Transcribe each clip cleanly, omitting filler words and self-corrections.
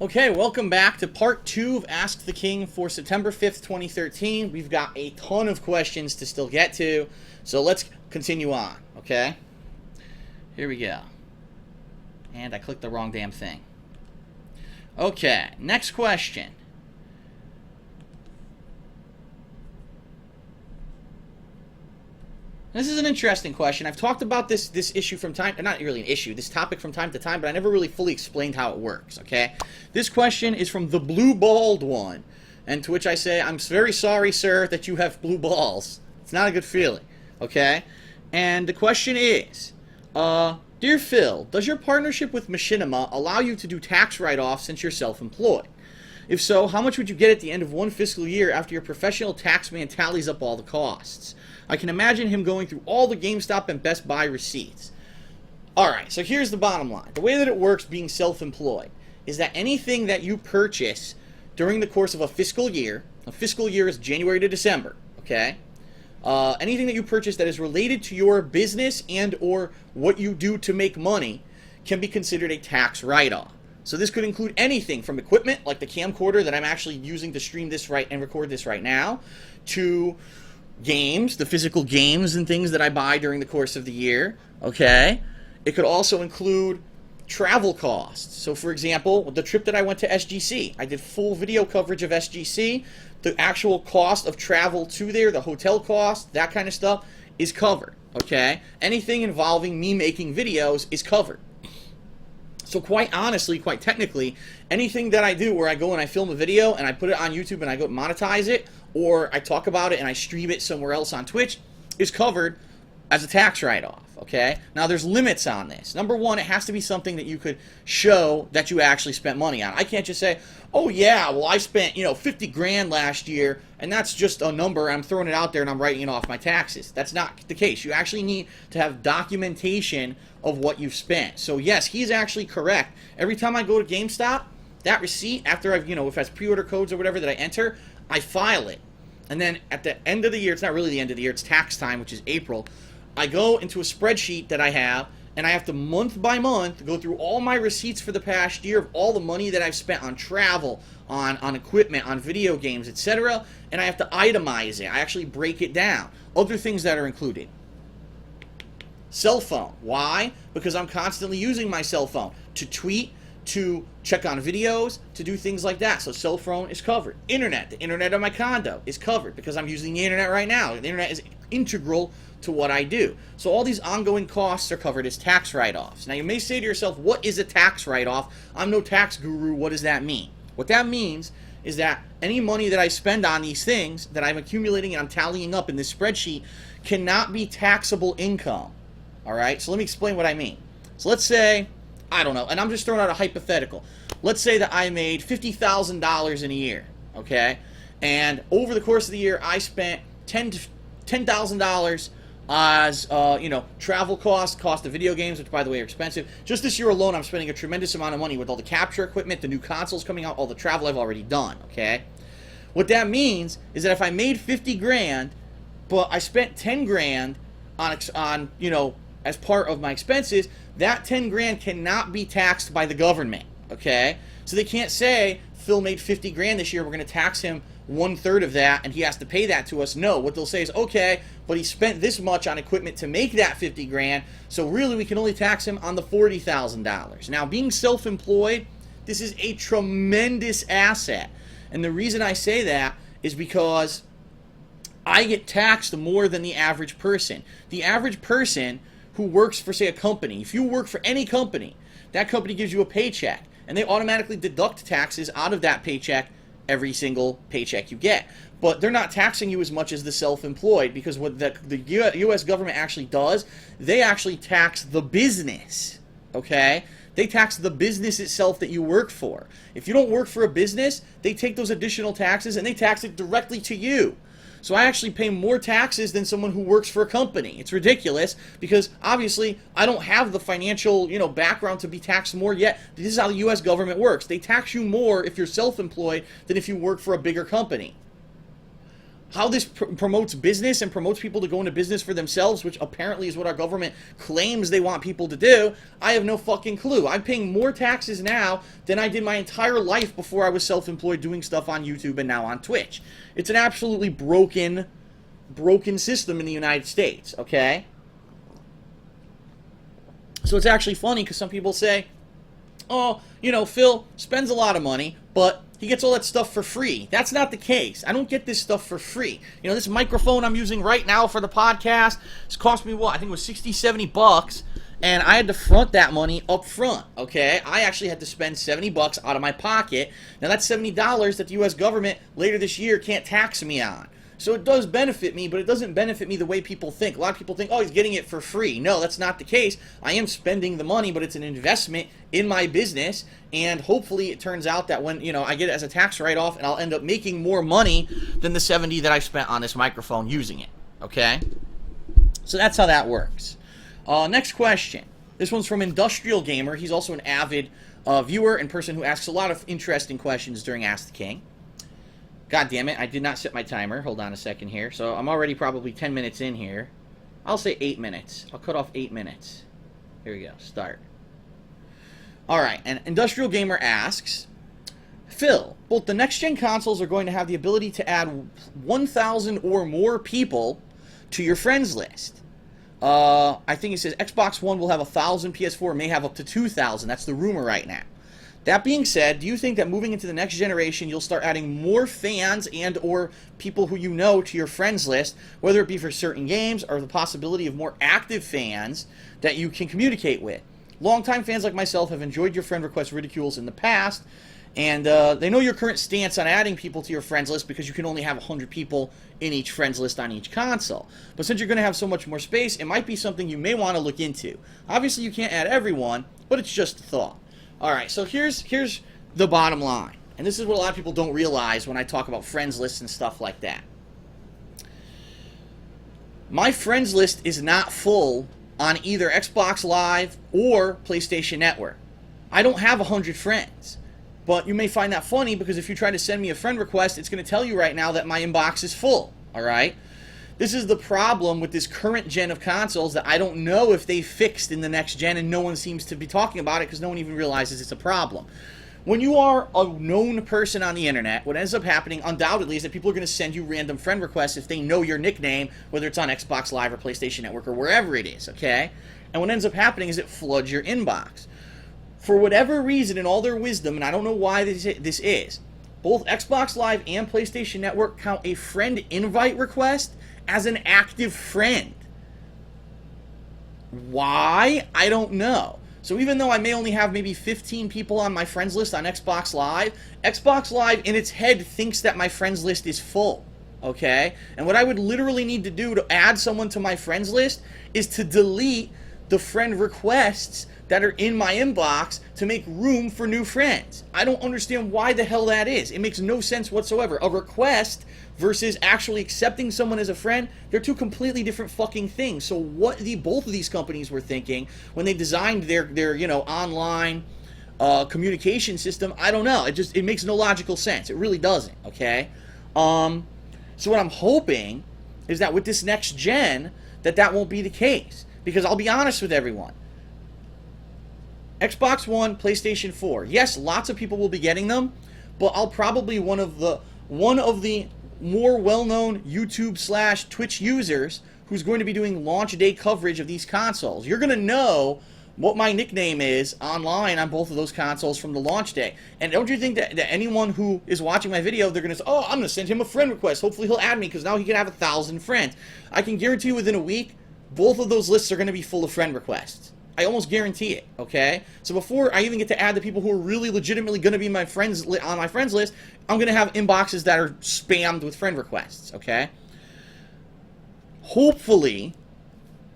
Okay, welcome back to part 2 of Ask the King for September 5th, 2013. We've got a ton of questions to still get to, so let's continue on, okay? Here we go. And I clicked the wrong damn thing. Okay, next question. This is an interesting question. I've talked about this issue from time, not really an issue, this topic from time to time, but I never really fully explained how it works, okay? This question is from the blue balled one, and to which I say, I'm very sorry, sir, that you have blue balls. It's not a good feeling, okay? And the question is, Dear Phil, does your partnership with Machinima allow you to do tax write-offs since you're self-employed? If so, how much would you get at the end of one fiscal year after your professional taxman tallies up all the costs? I can imagine him going through all the GameStop and Best Buy receipts. Alright, so here's the bottom line. The way that it works being self-employed is that anything that you purchase during the course of a fiscal year is January to December, okay? Anything that you purchase that is related to your business and or what you do to make money can be considered a tax write-off. So this could include anything from equipment, like the camcorder that I'm actually using to stream this and record this right now, to games, the physical games and things that I buy during the course of the year, okay? It could also include travel costs. So for example, the trip that I went to SGC, I did full video coverage of SGC. The actual cost of travel to there, the hotel cost, that kind of stuff is covered, okay? Anything involving me making videos is covered. So quite honestly, quite technically, anything that I do where I go and I film a video and I put it on YouTube and I go monetize it, or I talk about it and I stream it somewhere else on Twitch, is covered as a tax write-off, okay? Now there's limits on this. Number one, it has to be something that you could show that you actually spent money on. I can't just say, oh yeah, well I spent, 50 grand last year, and that's just a number, I'm throwing it out there and I'm writing it off my taxes. That's not the case. You actually need to have documentation of what you've spent. So yes, he's actually correct. Every time I go to GameStop, that receipt, after I've, if it has pre-order codes or whatever that I enter, I file it. And then at the end of the year, it's not really the end of the year, it's tax time, which is April, I go into a spreadsheet that I have, and I have to month by month go through all my receipts for the past year of all the money that I've spent on travel, on equipment, on video games, etc. And I have to itemize it. I actually break it down. Other things that are included. Cell phone. Why? Because I'm constantly using my cell phone to tweet, to check on videos, to do things like that. So cell phone is covered. Internet. The internet of my condo is covered because I'm using the internet right now. The internet is integral to what I do. So all these ongoing costs are covered as tax write-offs. Now you may say to yourself, what is a tax write-off? I'm no tax guru. What does that mean? What that means is that any money that I spend on these things that I'm accumulating and I'm tallying up in this spreadsheet cannot be taxable income. Alright, so let me explain what I mean. So let's say, I don't know, and I'm just throwing out a hypothetical. Let's say that I made $50,000 in a year, okay? And over the course of the year, I spent $10,000 as, travel cost of video games, which, by the way, are expensive. Just this year alone, I'm spending a tremendous amount of money with all the capture equipment, the new consoles coming out, all the travel I've already done, okay? What that means is that if I made 50 grand, but I spent 10 grand on as part of my expenses, that 10 grand cannot be taxed by the government, okay? So they can't say, Phil made 50 grand this year, we're going to tax him 1/3 of that, and he has to pay that to us. No, what they'll say is, okay, but he spent this much on equipment to make that 50 grand, so really we can only tax him on the $40,000. Now, being self-employed, this is a tremendous asset. And the reason I say that is because I get taxed more than the average person. The average person who works for, say, a company, if you work for any company, that company gives you a paycheck, and they automatically deduct taxes out of that paycheck every single paycheck you get. But they're not taxing you as much as the self-employed, because what the U.S. government actually does, they actually tax the business, okay? They tax the business itself that you work for. If you don't work for a business, they take those additional taxes and they tax it directly to you. So I actually pay more taxes than someone who works for a company. It's ridiculous because obviously I don't have the financial, background to be taxed more yet. This is how the US government works. They tax you more if you're self-employed than if you work for a bigger company. How this promotes business and promotes people to go into business for themselves, which apparently is what our government claims they want people to do, I have no fucking clue. I'm paying more taxes now than I did my entire life before I was self-employed doing stuff on YouTube and now on Twitch. It's an absolutely broken system in the United States, okay? So it's actually funny because some people say, oh, you know, Phil spends a lot of money, but he gets all that stuff for free. That's not the case. I don't get this stuff for free. You know, this microphone I'm using right now for the podcast, it's cost me what? I think it was 60, 70 bucks, and I had to front that money up front, okay? I actually had to spend 70 bucks out of my pocket. Now that's $70 that the U.S. government later this year can't tax me on. So it does benefit me, but it doesn't benefit me the way people think. A lot of people think, oh, he's getting it for free. No, that's not the case. I am spending the money, but it's an investment in my business, and hopefully it turns out that when, you know, I get it as a tax write-off, and I'll end up making more money than the 70 that I spent on this microphone using it, okay? So that's how that works. Next question. This one's from Industrial Gamer. He's also an avid viewer and person who asks a lot of interesting questions during Ask the King. God damn it, I did not set my timer. Hold on a second here. So I'm already probably 10 minutes in here. I'll say 8 minutes. I'll cut off 8 minutes. Here we go. Start. Alright, and Industrial Gamer asks, Phil, both the next-gen consoles are going to have the ability to add 1,000 or more people to your friends list. I think it says Xbox One will have 1,000, PS4 may have up to 2,000. That's the rumor right now. That being said, do you think that moving into the next generation, you'll start adding more fans and or people who you know to your friends list, whether it be for certain games or the possibility of more active fans that you can communicate with? Longtime fans like myself have enjoyed your friend request ridicules in the past, and they know your current stance on adding people to your friends list because you can only have 100 people in each friends list on each console. But since you're going to have so much more space, it might be something you may want to look into. Obviously, you can't add everyone, but it's just a thought. Alright, so here's the bottom line. And this is what a lot of people don't realize when I talk about friends lists and stuff like that. My friends list is not full on either Xbox Live or PlayStation Network. I don't have 100 friends. But you may find that funny because if you try to send me a friend request, it's going to tell you right now that my inbox is full. Alright? This is the problem with this current gen of consoles that I don't know if they fixed in the next gen, and no one seems to be talking about it because no one even realizes it's a problem. When you are a known person on the internet, what ends up happening undoubtedly is that people are going to send you random friend requests if they know your nickname, whether it's on Xbox Live or PlayStation Network or wherever it is, okay? And what ends up happening is it floods your inbox. For whatever reason, in all their wisdom, and I don't know why this is, both Xbox Live and PlayStation Network count a friend invite request as an active friend. Why? I don't know. So even though I may only have maybe 15 people on my friends list on Xbox Live in its head thinks that my friends list is full. Okay? And what I would literally need to do to add someone to my friends list is to delete the friend requests that are in my inbox to make room for new friends. I don't understand why the hell that is. It makes no sense whatsoever. A request versus actually accepting someone as a friend, they're two completely different fucking things. So what both of these companies were thinking when they designed their you know, online communication system, I don't know. It makes no logical sense. It really doesn't, okay? So what I'm hoping is that with this next gen, that won't be the case. Because I'll be honest with everyone. Xbox One, PlayStation 4. Yes, lots of people will be getting them, but I'll probably one of the more well-known YouTube / Twitch users who's going to be doing launch day coverage of these consoles. You're going to know what my nickname is online on both of those consoles from the launch day. And don't you think that anyone who is watching my video, they're going to say, oh, I'm going to send him a friend request. Hopefully he'll add me because now he can have 1,000 friends. I can guarantee you within a week, both of those lists are going to be full of friend requests. I almost guarantee it, okay? So before I even get to add the people who are really legitimately going to be my friends on my friends list, I'm going to have inboxes that are spammed with friend requests, okay? Hopefully,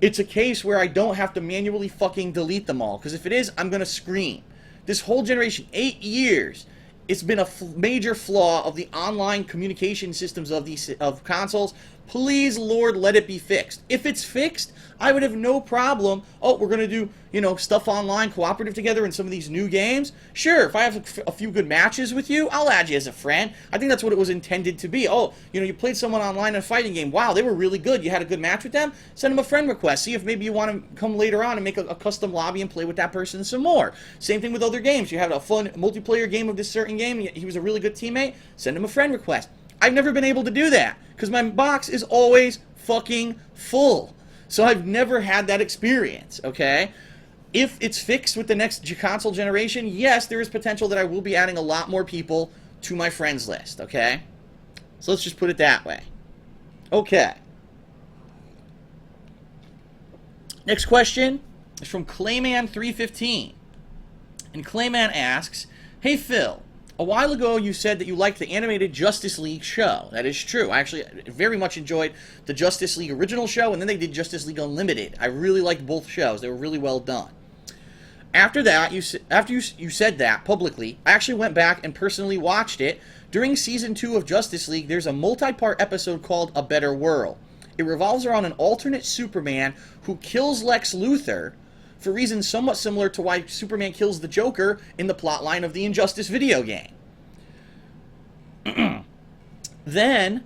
it's a case where I don't have to manually fucking delete them all, because if it is, I'm going to scream. This whole generation, 8 years, it's been a major flaw of the online communication systems of consoles, Please, Lord, let it be fixed. If it's fixed, I would have no problem. Oh, we're going to do, stuff online, cooperative together in some of these new games. Sure, if I have a few good matches with you, I'll add you as a friend. I think that's what it was intended to be. Oh, you played someone online in a fighting game. Wow, they were really good. You had a good match with them? Send them a friend request. See if maybe you want to come later on and make a custom lobby and play with that person some more. Same thing with other games. You had a fun multiplayer game of this certain game. He was a really good teammate. Send him a friend request. I've never been able to do that because my box is always fucking full. So I've never had that experience, okay? If it's fixed with the next console generation, yes, there is potential that I will be adding a lot more people to my friends list, okay? So let's just put it that way. Okay. Next question is from Clayman315. And Clayman asks, "Hey Phil, a while ago you said that you liked the animated Justice League show. That is true. I actually very much enjoyed the Justice League original show, and then they did Justice League Unlimited. I really liked both shows. They were really well done. After that, you said that publicly, I actually went back and personally watched it. During Season 2 of Justice League, there's a multi-part episode called A Better World. It revolves around an alternate Superman who kills Lex Luthor for reasons somewhat similar to why Superman kills the Joker in the plotline of the Injustice video game. Then,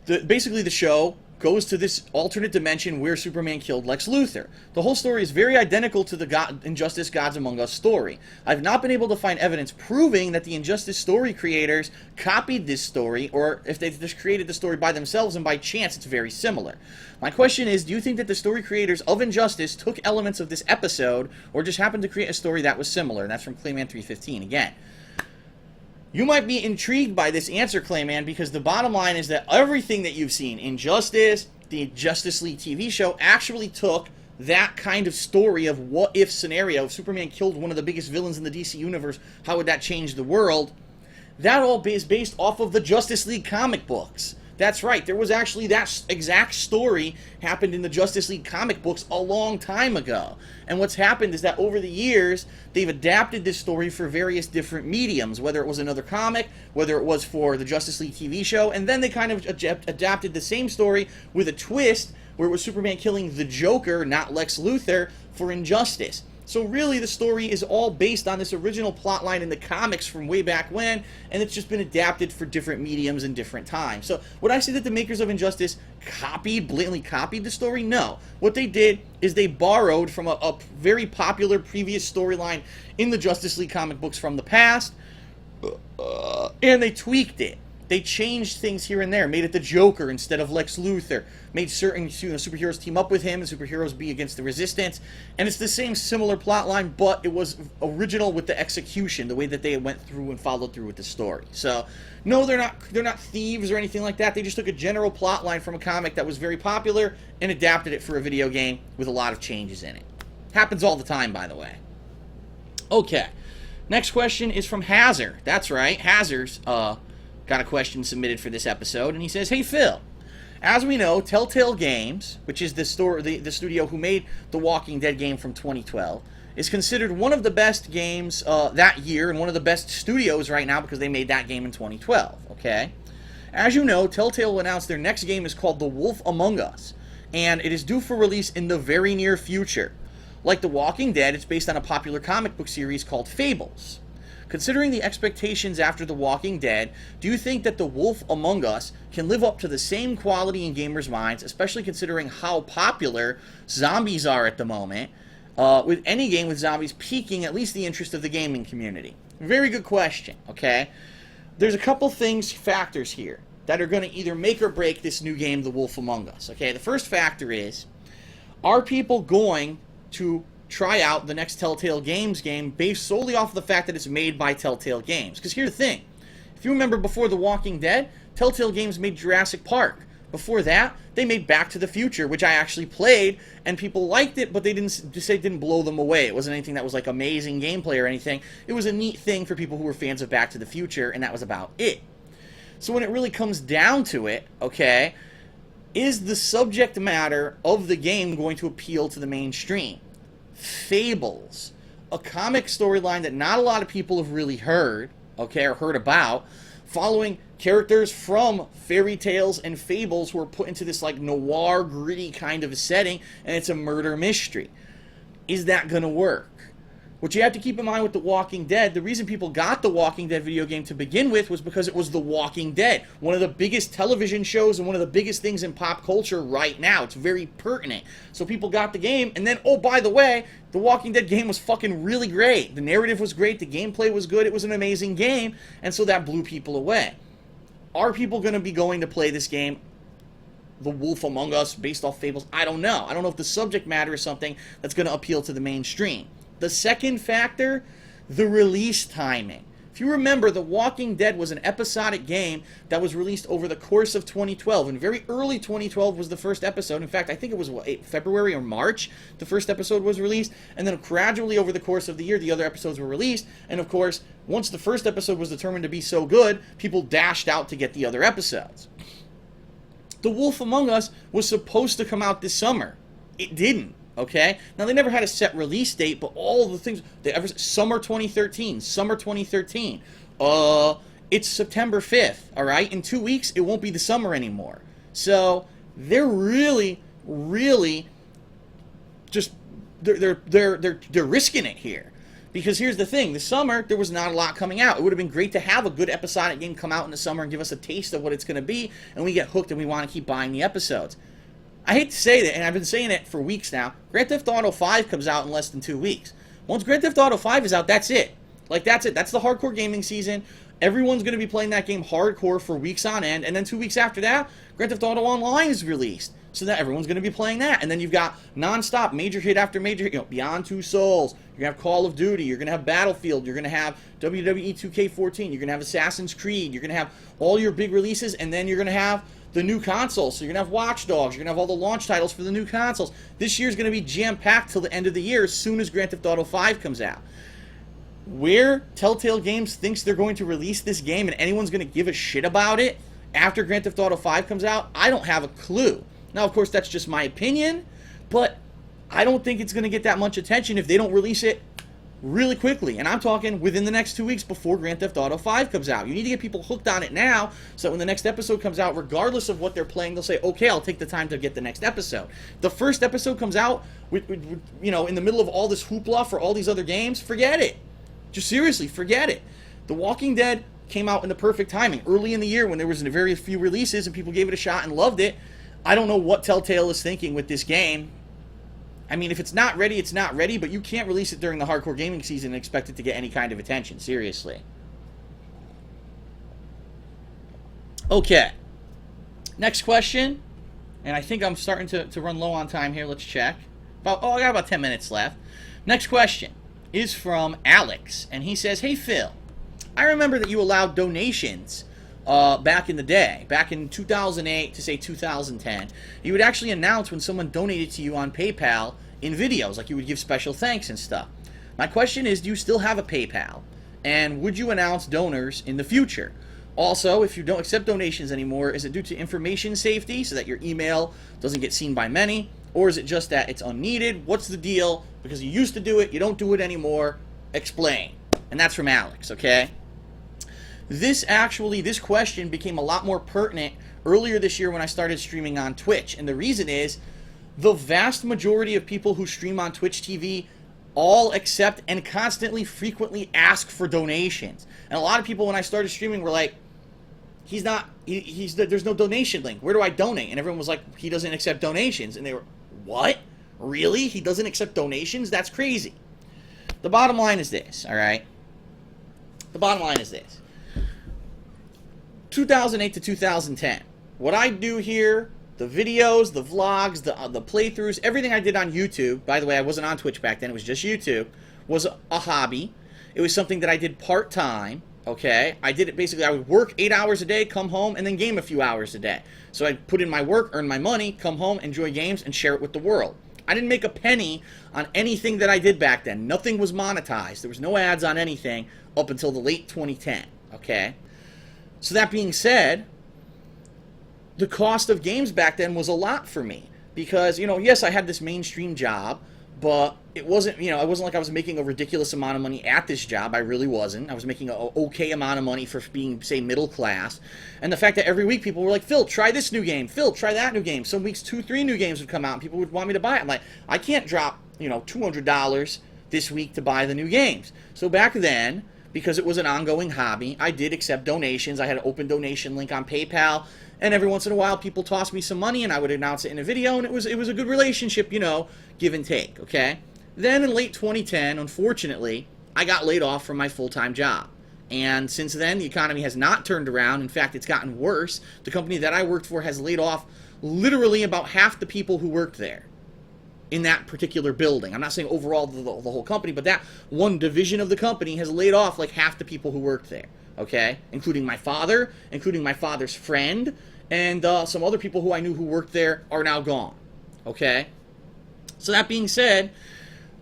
basically the show goes to this alternate dimension where Superman killed Lex Luthor. The whole story is very identical to the Injustice Gods Among Us story. I've not been able to find evidence proving that the Injustice story creators copied this story, or if they've just created the story by themselves and by chance it's very similar. My question is, do you think that the story creators of Injustice took elements of this episode, or just happened to create a story that was similar?" And that's from Clayman315 again. You might be intrigued by this answer, Clayman, because the bottom line is that everything that you've seen, Injustice, the Justice League TV show, actually took that kind of story of what-if scenario. If Superman killed one of the biggest villains in the DC universe, how would that change the world? That all is based off of the Justice League comic books. That's right, there was actually that exact story happened in the Justice League comic books a long time ago. And what's happened is that over the years, they've adapted this story for various different mediums, whether it was another comic, whether it was for the Justice League TV show, and then they kind of adapted the same story with a twist where it was Superman killing the Joker, not Lex Luthor, for Injustice. So really, the story is all based on this original plotline in the comics from way back when, and it's just been adapted for different mediums and different times. So would I say that the makers of Injustice blatantly copied the story? No. What they did is they borrowed from a very popular previous storyline in the Justice League comic books from the past, and they tweaked it. They changed things here and there, made it the Joker instead of Lex Luthor, made certain superheroes team up with him and superheroes be against the Resistance, and it's the same similar plot line, but it was original with the execution, the way that they went through and followed through with the story. So, no, they're not thieves or anything like that. They just took a general plot line from a comic that was very popular and adapted it for a video game with a lot of changes in it. Happens all the time, by the way. Okay, next question is from Hazard. That's right, Hazard's got a question submitted for this episode, and he says, "Hey Phil, as we know, Telltale Games, which is the studio who made the Walking Dead game from 2012, is considered one of the best games that year and one of the best studios right now because they made that game in 2012, okay? As you know, Telltale announced their next game is called The Wolf Among Us, and it is due for release in the very near future. Like The Walking Dead, it's based on a popular comic book series called Fables. Considering the expectations after The Walking Dead, do you think that The Wolf Among Us can live up to the same quality in gamers' minds, especially considering how popular zombies are at the moment, with any game with zombies piquing at least the interest of the gaming community?" Very good question, okay? There's a couple factors here that are going to either make or break this new game, The Wolf Among Us, okay? The first factor is, are people going to try out the next Telltale Games game based solely off of the fact that it's made by Telltale Games? Because here's the thing. If you remember before The Walking Dead, Telltale Games made Jurassic Park. Before that, they made Back to the Future, which I actually played, and people liked it, but they didn't blow them away. It wasn't anything that was like amazing gameplay or anything. It was a neat thing for people who were fans of Back to the Future, and that was about it. So when it really comes down to it, okay, is the subject matter of the game going to appeal to the mainstream? Fables, a comic storyline that not a lot of people have really heard, okay, or heard about, following characters from fairy tales and fables who are put into this like noir, gritty kind of a setting, and it's a murder mystery. Is that going to work? What you have to keep in mind with The Walking Dead, the reason people got The Walking Dead video game to begin with was because it was The Walking Dead, one of the biggest television shows and one of the biggest things in pop culture right now. It's very pertinent. So people got the game, and then, oh, by the way, The Walking Dead game was fucking really great. The narrative was great, the gameplay was good, it was an amazing game, and so that blew people away. Are people going to be going to play this game? The Wolf Among Us, based off fables? I don't know. I don't know if the subject matter is something that's going to appeal to the mainstream. The second factor, the release timing. If you remember, The Walking Dead was an episodic game that was released over the course of 2012. And very early 2012 was the first episode. In fact, I think it was February or March the first episode was released. And then gradually over the course of the year, the other episodes were released. And of course, once the first episode was determined to be so good, people dashed out to get the other episodes. The Wolf Among Us was supposed to come out this summer. It didn't. Okay? Now, they never had a set release date, but all the things, summer 2013, summer 2013. It's September 5th, all right? In 2 weeks, it won't be the summer anymore. So, they're really just, they're risking it here. Because here's the thing, this summer, there was not a lot coming out. It would have been great to have a good episodic game come out in the summer and give us a taste of what it's going to be, and we get hooked and we want to keep buying the episodes. I hate to say that, and I've been saying it for weeks now, Grand Theft Auto 5 comes out in less than 2 weeks. Once Grand Theft Auto 5 is out, that's it. Like, that's it. That's the hardcore gaming season. Everyone's going to be playing that game hardcore for weeks on end, and then 2 weeks after that, Grand Theft Auto Online is released. So that everyone's going to be playing that. And then you've got non-stop, major hit after major hit, Beyond Two Souls, you're going to have Call of Duty, you're going to have Battlefield, you're going to have WWE 2K14, you're going to have Assassin's Creed, you're going to have all your big releases, and then you're going to have the new consoles. So you're going to have Watch Dogs, you're going to have all the launch titles for the new consoles. This year's going to be jam-packed till the end of the year as soon as Grand Theft Auto 5 comes out. Where Telltale Games thinks they're going to release this game and anyone's going to give a shit about it after Grand Theft Auto 5 comes out, I don't have a clue. Now, of course, that's just my opinion, but I don't think it's going to get that much attention if they don't release it really quickly. And I'm talking within the next 2 weeks before Grand Theft Auto 5 comes out. You need to get people hooked on it now so that when the next episode comes out, regardless of what they're playing, they'll say, okay, I'll take the time to get the next episode. The first episode comes out, in the middle of all this hoopla for all these other games, forget it. Just seriously, forget it. The Walking Dead came out in the perfect timing. Early in the year when there was very few releases and people gave it a shot and loved it. I don't know what Telltale is thinking with this game. I mean, if it's not ready, it's not ready, but you can't release it during the hardcore gaming season and expect it to get any kind of attention. Seriously. Okay. Next question. And I think I'm starting to run low on time here. Let's check. I got about 10 minutes left. Next question is from Alex. And he says, hey, Phil, I remember that you allowed donations back in the day, back in 2008 to say 2010, you would actually announce when someone donated to you on PayPal in videos, like you would give special thanks and stuff. My question is, do you still have a PayPal? And would you announce donors in the future? Also, if you don't accept donations anymore, is it due to information safety, so that your email doesn't get seen by many? Or is it just that it's unneeded? What's the deal? Because you used to do it, you don't do it anymore. Explain. And that's from Alex, okay? This question became a lot more pertinent earlier this year when I started streaming on Twitch. And the reason is, the vast majority of people who stream on Twitch TV all accept and constantly, frequently ask for donations. And a lot of people, when I started streaming, were like, there's no donation link. Where do I donate? And everyone was like, he doesn't accept donations. And they were, what? Really? He doesn't accept donations? That's crazy. The bottom line is this, all right? The bottom line is this. 2008 to 2010. What I do here, the videos, the vlogs, the playthroughs, everything I did on YouTube, by the way, I wasn't on Twitch back then, it was just YouTube, was a hobby. It was something that I did part-time, okay? I did it basically, I would work 8 hours a day, come home, and then game a few hours a day. So I'd put in my work, earn my money, come home, enjoy games, and share it with the world. I didn't make a penny on anything that I did back then. Nothing was monetized. There was no ads on anything up until the late 2010, okay? So that being said, the cost of games back then was a lot for me because, yes, I had this mainstream job, But it wasn't, you know, it wasn't like I was making a ridiculous amount of money at this job. I really wasn't. I was making an okay amount of money for being, say, middle class. And the fact that every week people were like, Phil, try this new game. Phil, try that new game. Some weeks 2, 3 new games would come out and people would want me to buy it. I'm like, I can't drop, you know, $200 this week to buy the new games. So back then, because it was an ongoing hobby, I did accept donations. I had an open donation link on PayPal. And every once in a while, people tossed me some money, and I would announce it in a video, and it was a good relationship, you know, give and take, okay? Then in late 2010, unfortunately, I got laid off from my full-time job. And since then, the economy has not turned around. In fact, it's gotten worse. The company that I worked for has laid off literally about half the people who worked there in that particular building. I'm not saying overall the whole company, but that one division of the company has laid off like half the people who worked there, okay? Including my father, including my father's friend, and some other people who I knew who worked there are now gone, okay? So that being said,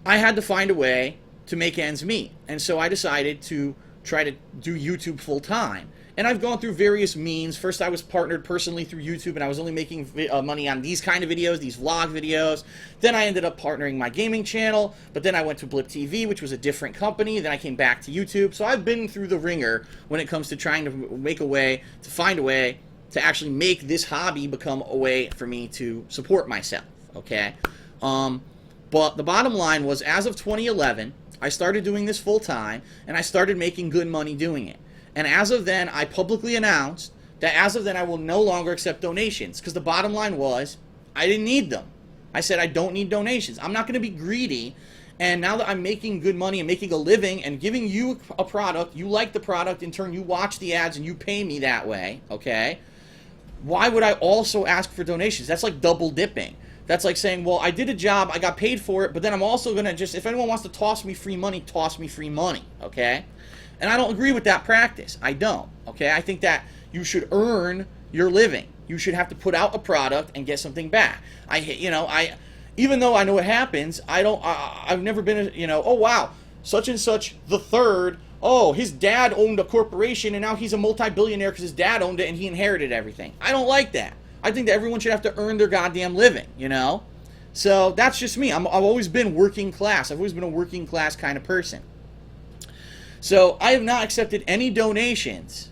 I had to find a way to make ends meet. And so I decided to try to do YouTube full time. And I've gone through various means. First, I was partnered personally through YouTube, and I was only making money on these kind of videos, these vlog videos. Then I ended up partnering my gaming channel, but then I went to Blip TV, which was a different company. Then I came back to YouTube. So I've been through the ringer when it comes to trying to make a way, to find a way to actually make this hobby become a way for me to support myself, okay? But the bottom line was, as of 2011, I started doing this full time, and I started making good money doing it. And as of then, I publicly announced that as of then, I will no longer accept donations, because the bottom line was, I didn't need them. I said, I don't need donations. I'm not going to be greedy. And now that I'm making good money and making a living and giving you a product, you like the product, in turn you watch the ads and you pay me that way, okay? Why would I also ask for donations? That's like double dipping. That's like saying, well, I did a job, I got paid for it, but then I'm also going to just, if anyone wants to toss me free money, toss me free money, okay? And I don't agree with that practice. I don't, okay? I think that you should earn your living. You should have to put out a product and get something back. Even though I know it happens, I've never been, oh, wow, such and such the third, oh, his dad owned a corporation and now he's a multi-billionaire because his dad owned it and he inherited everything. I don't like that. I think that everyone should have to earn their goddamn living, So that's just me. I've always been working class. I've always been a working class kind of person. So I have not accepted any donations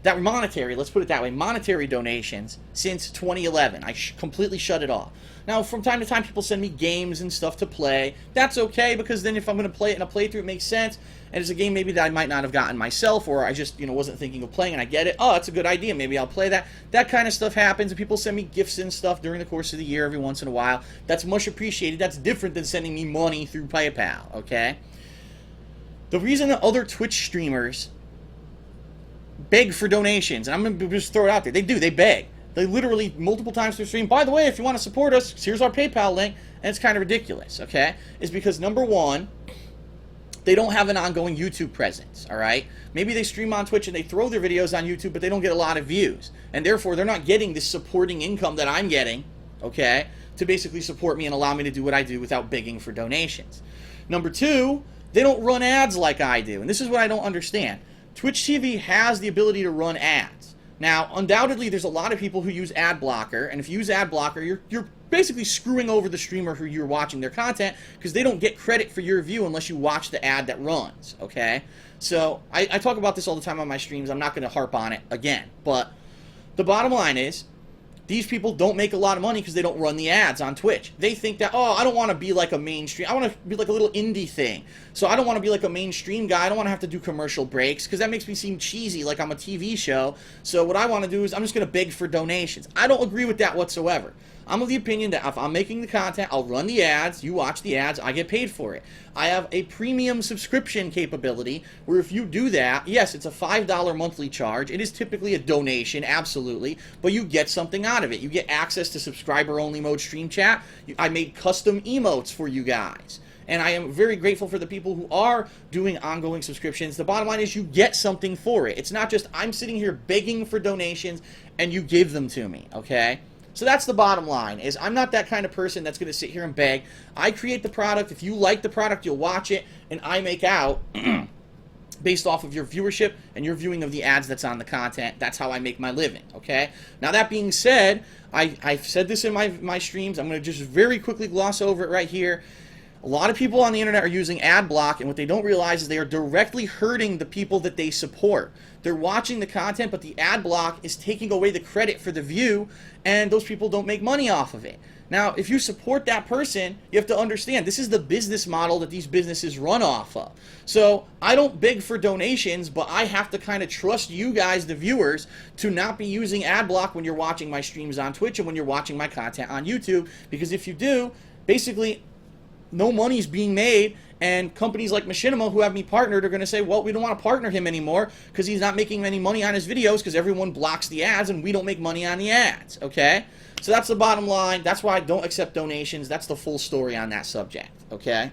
that were monetary, let's put it that way, monetary donations since 2011. I completely shut it off. Now, from time to time, people send me games and stuff to play. That's okay, because then if I'm going to play it in a playthrough, it makes sense. And it's a game maybe that I might not have gotten myself, or I just, wasn't thinking of playing, and I get it. Oh, that's a good idea. Maybe I'll play that. That kind of stuff happens, and people send me gifts and stuff during the course of the year every once in a while. That's much appreciated. That's different than sending me money through PayPal, okay? The reason that other Twitch streamers beg for donations, and I'm going to just throw it out there, they beg. They literally, multiple times through stream, by the way, if you want to support us, here's our PayPal link, and it's kind of ridiculous, okay? Is because, number one, they don't have an ongoing YouTube presence, all right? Maybe they stream on Twitch and they throw their videos on YouTube, but they don't get a lot of views. And therefore, they're not getting this supporting income that I'm getting, okay, to basically support me and allow me to do what I do without begging for donations. Number two, they don't run ads like I do, and this is what I don't understand. Twitch TV has the ability to run ads. Now, undoubtedly, there's a lot of people who use ad blocker, and if you use ad blocker, you're basically screwing over the streamer who you're watching their content, because they don't get credit for your view unless you watch the ad that runs, okay? So, I talk about this all the time on my streams. I'm not going to harp on it again, but the bottom line is, these people don't make a lot of money because they don't run the ads on Twitch. They think that, oh, I don't want to be like a mainstream. I want to be like a little indie thing. So I don't want to be like a mainstream guy. I don't want to have to do commercial breaks because that makes me seem cheesy, like I'm a TV show. So what I want to do is I'm just going to beg for donations. I don't agree with that whatsoever. I'm of the opinion that if I'm making the content, I'll run the ads, you watch the ads, I get paid for it. I have a premium subscription capability where if you do that, yes, it's a $5 monthly charge. It is typically a donation, absolutely, but you get something out of it. You get access to subscriber-only mode stream chat. I made custom emotes for you guys. And I am very grateful for the people who are doing ongoing subscriptions. The bottom line is you get something for it. It's not just I'm sitting here begging for donations and you give them to me, okay? So that's the bottom line, is I'm not that kind of person that's going to sit here and beg. I create the product. If you like the product, you'll watch it, and I make out based off of your viewership and your viewing of the ads that's on the content. That's how I make my living, okay? Now, that being said, I've said this in my streams. I'm going to just very quickly gloss over it right here. A lot of people on the internet are using ad block, and what they don't realize is they are directly hurting the people that they support. They're watching the content, but the ad block is taking away the credit for the view, and those people don't make money off of it. Now, if you support that person, you have to understand this is the business model that these businesses run off of. So I don't beg for donations, but I have to kind of trust you guys, the viewers, to not be using ad block when you're watching my streams on Twitch and when you're watching my content on YouTube, because if you do, basically no money's being made, and companies like Machinima, who have me partnered, are going to say, well, we don't want to partner him anymore because he's not making any money on his videos because everyone blocks the ads and we don't make money on the ads, okay? So that's the bottom line. That's why I don't accept donations. That's the full story on that subject, okay?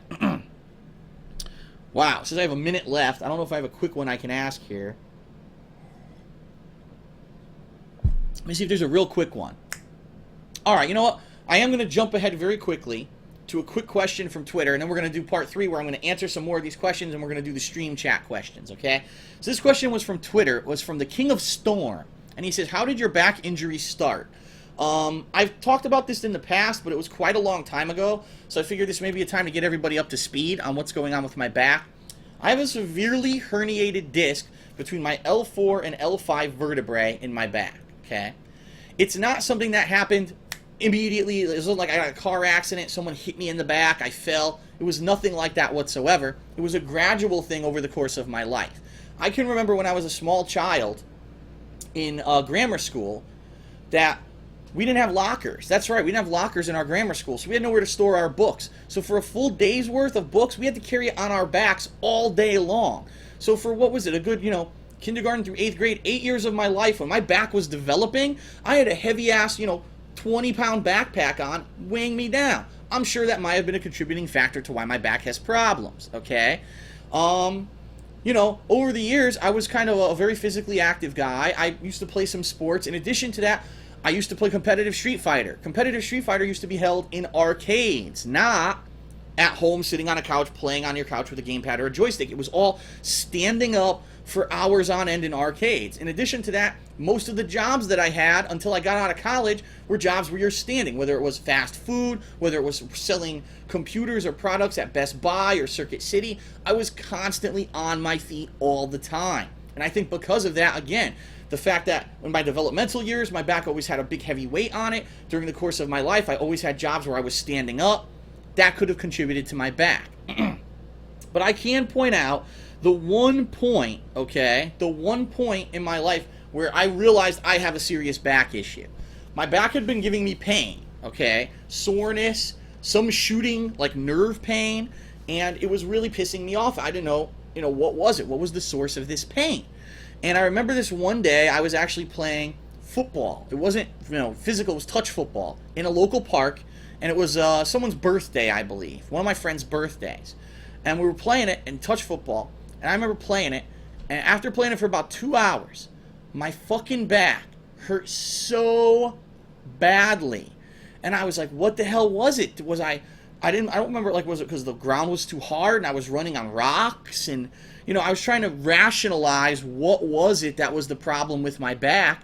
Wow, since I have a minute left, I don't know if I have a quick one I can ask here. Let me see if there's a real quick one. All right, you know what? I am going to jump ahead very quickly to a quick question from Twitter, and then we're going to do part 3 where I'm going to answer some more of these questions, and we're going to do the stream chat questions, okay? So this question was from Twitter. It was from the King of Storm, and he says, how did your back injury start? I've talked about this in the past, but it was quite a long time ago, so I figured this may be a time to get everybody up to speed on what's going on with my back. I have a severely herniated disc between my L4 and L5 vertebrae in my back, okay? It's not something that happened immediately. It wasn't like I got a car accident, someone hit me in the back, I fell. It was nothing like that whatsoever. It was a gradual thing over the course of my life. I can remember when I was a small child in grammar school that we didn't have lockers. That's right, we didn't have lockers in our grammar school, so we had nowhere to store our books. So for a full day's worth of books, we had to carry it on our backs all day long. So for, what was it, a good, kindergarten through 8th grade, 8 years of my life, when my back was developing, I had a heavy-ass, 20-pound backpack on, weighing me down. I'm sure that might have been a contributing factor to why my back has problems, okay? Over the years, I was kind of a very physically active guy. I used to play some sports. In addition to that, I used to play competitive Street Fighter. Competitive Street Fighter used to be held in arcades, not at home sitting on a couch playing on your couch with a gamepad or a joystick. It was all standing up for hours on end in arcades. In addition to that, most of the jobs that I had until I got out of college were jobs where you're standing, whether it was fast food, whether it was selling computers or products at Best Buy or Circuit City. I was constantly on my feet all the time. And I think because of that, again, the fact that in my developmental years, my back always had a big heavy weight on it. During the course of my life, I always had jobs where I was standing up. That could have contributed to my back. But I can point out the one point, okay, the one point in my life where I realized I have a serious back issue. My back had been giving me pain, okay, soreness, some shooting, like nerve pain, and it was really pissing me off. I didn't know, what was it? What was the source of this pain? And I remember this one day I was actually playing football. It wasn't, physical, it was touch football in a local park, and it was someone's birthday, I believe, one of my friend's birthdays. And we were playing it in touch football, and I remember playing it, and after playing it for about 2 hours, my fucking back hurt so badly. And I was like, what the hell was it? I don't remember, was it because the ground was too hard and I was running on rocks? And, I was trying to rationalize what was it that was the problem with my back.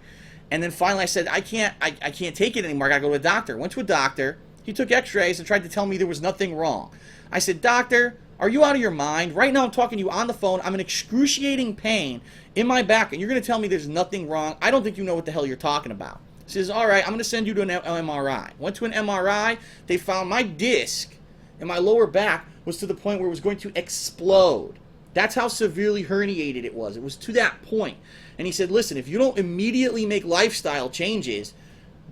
And then finally I said, I can't take it anymore. I gotta go to a doctor. Went to a doctor. He took x-rays and tried to tell me there was nothing wrong. I said, doctor, are you out of your mind? Right now I'm talking to you on the phone. I'm in excruciating pain in my back, and you're going to tell me there's nothing wrong? I don't think you know what the hell you're talking about. He says, all right, I'm going to send you to an MRI. Went to an MRI. They found my disc in my lower back was to the point where it was going to explode. That's how severely herniated it was. It was to that point. And he said, listen, if you don't immediately make lifestyle changes,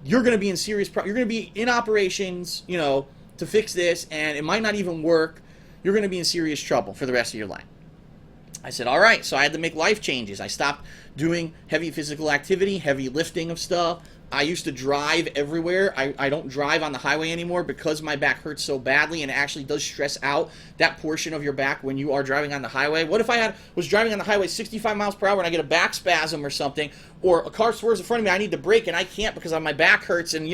you're going to be in serious problems. You're going to be in operations, to fix this, and it might not even work. You're going to be in serious trouble for the rest of your life. I said, all right, so I had to make life changes. I stopped doing heavy physical activity, heavy lifting of stuff. I used to drive everywhere. I don't drive on the highway anymore because my back hurts so badly, and it actually does stress out that portion of your back when you are driving on the highway. What if I was driving on the highway 65 miles per hour and I get a back spasm or something, or a car swerves in front of me, I need to brake and I can't because my back hurts and,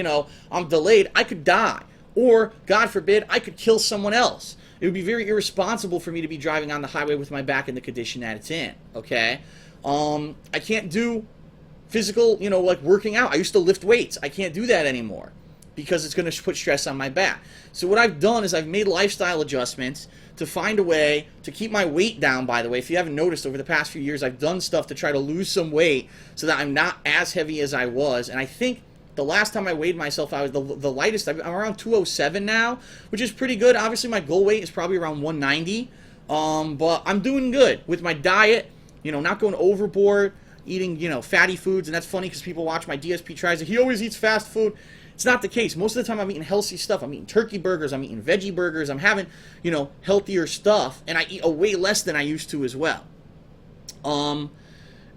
I'm delayed. I could die. Or, God forbid, I could kill someone else. It would be very irresponsible for me to be driving on the highway with my back in the condition that it's in, okay? I can't do physical, like working out. I used to lift weights. I can't do that anymore. because it's going to put stress on my back. So what I've done is I've made lifestyle adjustments to find a way to keep my weight down. By the way, if you haven't noticed, over the past few years I've done stuff to try to lose some weight so that I'm not as heavy as I was. And I think the last time I weighed myself, I was the lightest. I'm around 207 now, which is pretty good. Obviously my goal weight is probably around 190, but I'm doing good with my diet, you know, not going overboard, eating, you know, fatty foods. And that's funny because people watch my DSP tries, he always eats fast food. It's not the case. Most of the time I'm eating healthy stuff. I'm eating turkey burgers, I'm eating veggie burgers, I'm having, you know, healthier stuff, and I eat a way less than I used to as well.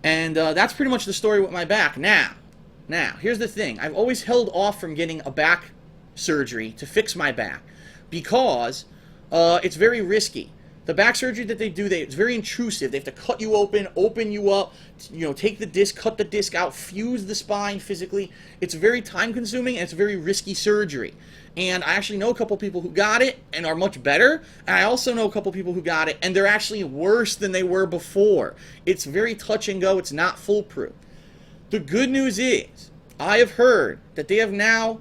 That's pretty much the story with my back. Now, here's the thing. I've always held off from getting a back surgery to fix my back because it's very risky. The back surgery that they do, it's very intrusive. They have to cut you open you up, you know, take the disc, cut the disc out, fuse the spine physically. It's very time-consuming, and it's a very risky surgery. And I actually know a couple people who got it and are much better. And I also know a couple people who got it and they're actually worse than they were before. It's very touch and go. It's not foolproof. The good news is, I have heard that they now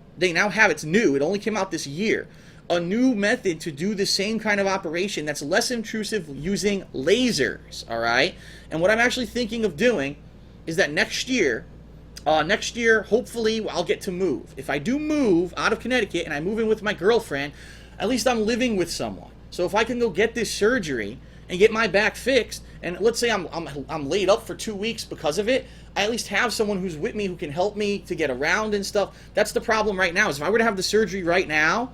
have, it's new, it only came out this year, a new method to do the same kind of operation that's less intrusive using lasers, all right? And what I'm actually thinking of doing is that next year, hopefully, I'll get to move. If I do move out of Connecticut and I move in with my girlfriend, at least I'm living with someone. So if I can go get this surgery and get my back fixed, and let's say I'm laid up for 2 weeks because of it, I at least have someone who's with me who can help me to get around and stuff. That's the problem right now, is if I were to have the surgery right now,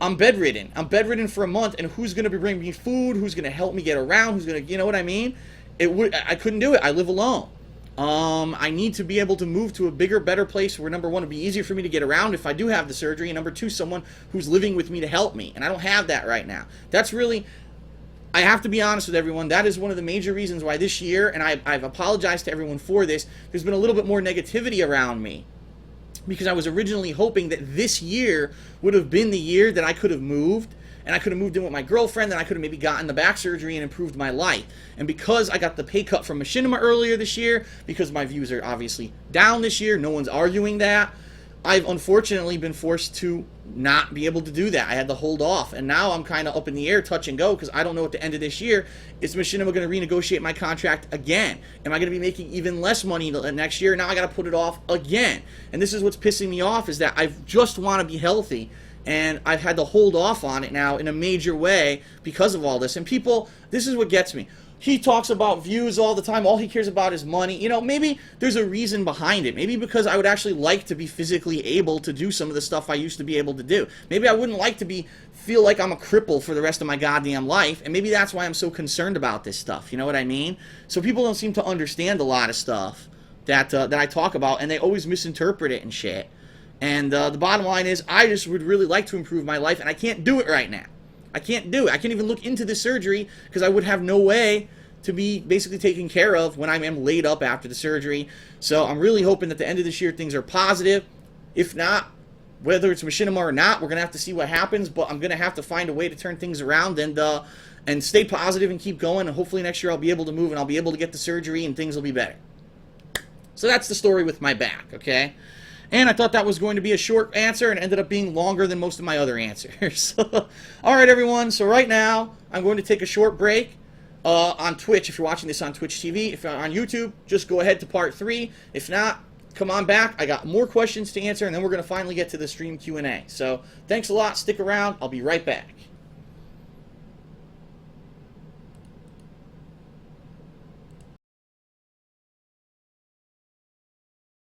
I'm bedridden. I'm bedridden for a month, and who's going to be bringing me food? Who's going to help me get around? Who's going to, you know what I mean? I couldn't do it. I live alone. I need to be able to move to a bigger, better place where, number one, it'd be easier for me to get around if I do have the surgery, and number two, someone who's living with me to help me. And I don't have that right now. That's really, I have to be honest with everyone, that is one of the major reasons why this year, and I've apologized to everyone for this, there's been a little bit more negativity around me. Because I was originally hoping that this year would have been the year that I could have moved, and I could have moved in with my girlfriend, and I could have maybe gotten the back surgery and improved my life. And because I got the pay cut from Machinima earlier this year, because my views are obviously down this year, no one's arguing that, I've unfortunately been forced to not be able to do that. I had to hold off, and now I'm kind of up in the air, touch and go, because I don't know at the end of this year, is Machinima going to renegotiate my contract again? Am I going to be making even less money next year? Now I got to put it off again. And this is what's pissing me off, is that I just want to be healthy, and I've had to hold off on it now in a major way because of all this. And people, this is what gets me. He talks about views all the time. All he cares about is money. You know, maybe there's a reason behind it. Maybe because I would actually like to be physically able to do some of the stuff I used to be able to do. Maybe I wouldn't like to feel like I'm a cripple for the rest of my goddamn life. And maybe that's why I'm so concerned about this stuff. You know what I mean? So people don't seem to understand a lot of stuff that I talk about, and they always misinterpret it and shit. And the bottom line is, I just would really like to improve my life, and I can't do it right now. I can't do it. I can't even look into this surgery because I would have no way to be basically taken care of when I am laid up after the surgery. So I'm really hoping that the end of this year things are positive. If not, whether it's Machinima or not, we're going to have to see what happens, but I'm going to have to find a way to turn things around and stay positive and keep going, and hopefully next year I'll be able to move and I'll be able to get the surgery and things will be better. So that's the story with my back, okay? And I thought that was going to be a short answer, and it ended up being longer than most of my other answers. Alright everyone, so right now I'm going to take a short break on Twitch. If you're watching this on Twitch TV, if you're on YouTube, just go ahead to part 3. If not, come on back. I got more questions to answer, and then we're going to finally get to the stream Q&A. So thanks a lot. Stick around. I'll be right back.